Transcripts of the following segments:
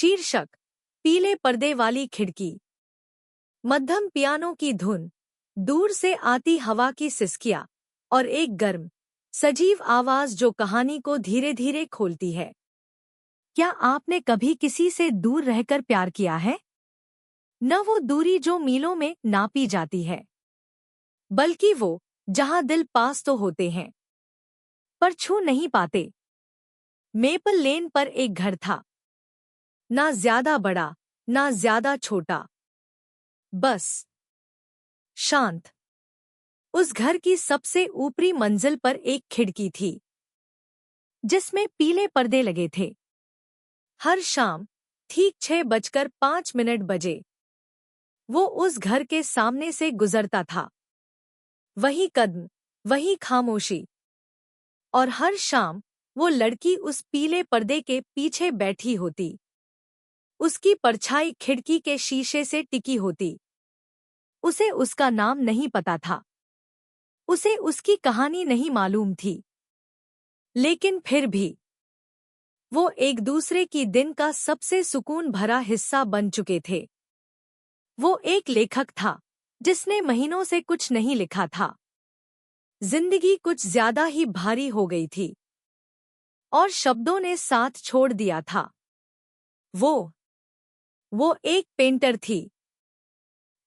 शीर्षक पीले पर्दे वाली खिड़की। मध्यम पियानो की धुन, दूर से आती हवा की सिसकियां और एक गर्म सजीव आवाज जो कहानी को धीरे धीरे खोलती है। क्या आपने कभी किसी से दूर रहकर प्यार किया है? न वो दूरी जो मीलों में नापी जाती है, बल्कि वो जहां दिल पास तो होते हैं पर छू नहीं पाते। मेपल लेन पर एक घर था, ना ज्यादा बड़ा ना ज्यादा छोटा, बस शांत। उस घर की सबसे ऊपरी मंजिल पर एक खिड़की थी जिसमें पीले पर्दे लगे थे। हर शाम ठीक 6:05 बजे वो उस घर के सामने से गुजरता था। वही कदम, वही खामोशी, और हर शाम वो लड़की उस पीले पर्दे के पीछे बैठी होती। उसकी परछाई खिड़की के शीशे से टिकी होती। उसे उसका नाम नहीं पता था, उसे उसकी कहानी नहीं मालूम थी, लेकिन फिर भी वो एक दूसरे की दिन का सबसे सुकून भरा हिस्सा बन चुके थे। वो एक लेखक था जिसने महीनों से कुछ नहीं लिखा था। जिंदगी कुछ ज्यादा ही भारी हो गई थी और शब्दों ने साथ छोड़ दिया था। वो एक पेंटर थी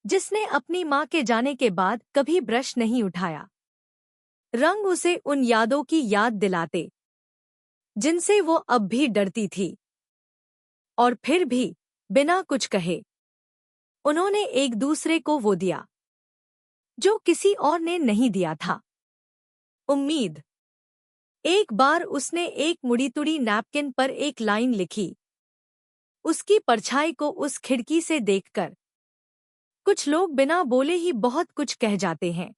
जिसने अपनी मां के जाने के बाद कभी ब्रश नहीं उठाया। रंग उसे उन यादों की याद दिलाते जिनसे वो अब भी डरती थी, और फिर भी बिना कुछ कहे उन्होंने एक दूसरे को वो दिया जो किसी और ने नहीं दिया था, उम्मीद। एक बार उसने एक मुड़ीतुड़ी नैपकिन पर एक लाइन लिखी, उसकी परछाई को उस खिड़की से देखकर कुछ लोग बिना बोले ही बहुत कुछ कह जाते हैं,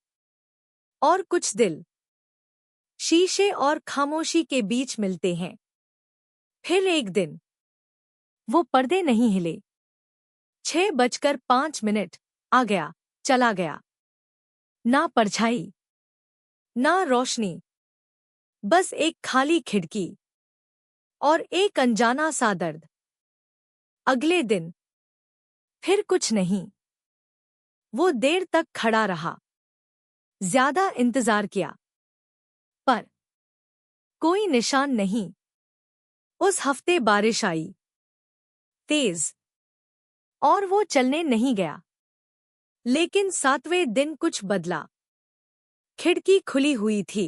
और कुछ दिल शीशे और खामोशी के बीच मिलते हैं। फिर एक दिन वो पर्दे नहीं हिले। 6:05 आ गया, चला गया। ना परछाई, ना रोशनी, बस एक खाली खिड़की और एक अनजाना सा दर्द। अगले दिन फिर कुछ नहीं। वो देर तक खड़ा रहा, ज्यादा इंतजार किया, पर कोई निशान नहीं। उस हफ्ते बारिश आई, तेज, और वो चलने नहीं गया। लेकिन 7वें दिन कुछ बदला। खिड़की खुली हुई थी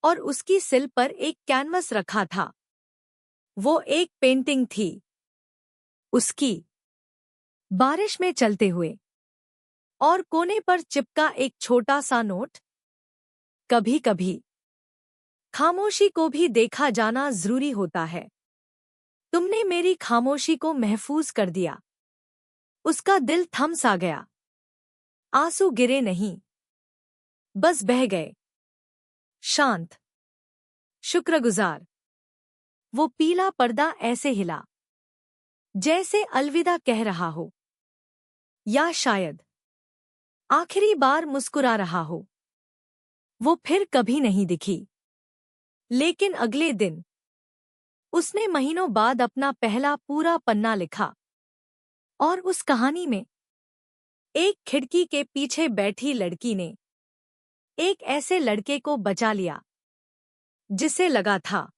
और उसकी सिल पर एक कैनवस रखा था। वो एक पेंटिंग थी उसकी, बारिश में चलते हुए, और कोने पर चिपका एक छोटा सा नोट। कभी कभी खामोशी को भी देखा जाना जरूरी होता है। तुमने मेरी खामोशी को महफूज कर दिया। उसका दिल थम सा गया। आंसू गिरे नहीं, बस बह गए, शांत, शुक्रगुजार। वो पीला पर्दा ऐसे हिला जैसे अलविदा कह रहा हो, या शायद आखिरी बार मुस्कुरा रहा हो। वो फिर कभी नहीं दिखी। लेकिन अगले दिन उसने महीनों बाद अपना पहला पूरा पन्ना लिखा, और उस कहानी में एक खिड़की के पीछे बैठी लड़की ने एक ऐसे लड़के को बचा लिया जिसे लगा था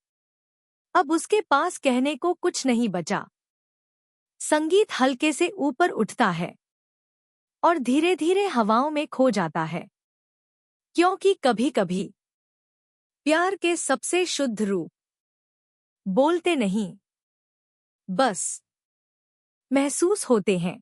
अब उसके पास कहने को कुछ नहीं बचा। संगीत हल्के से ऊपर उठता है और धीरे धीरे हवाओं में खो जाता है, क्योंकि कभी कभी प्यार के सबसे शुद्ध रूप बोलते नहीं, बस महसूस होते हैं।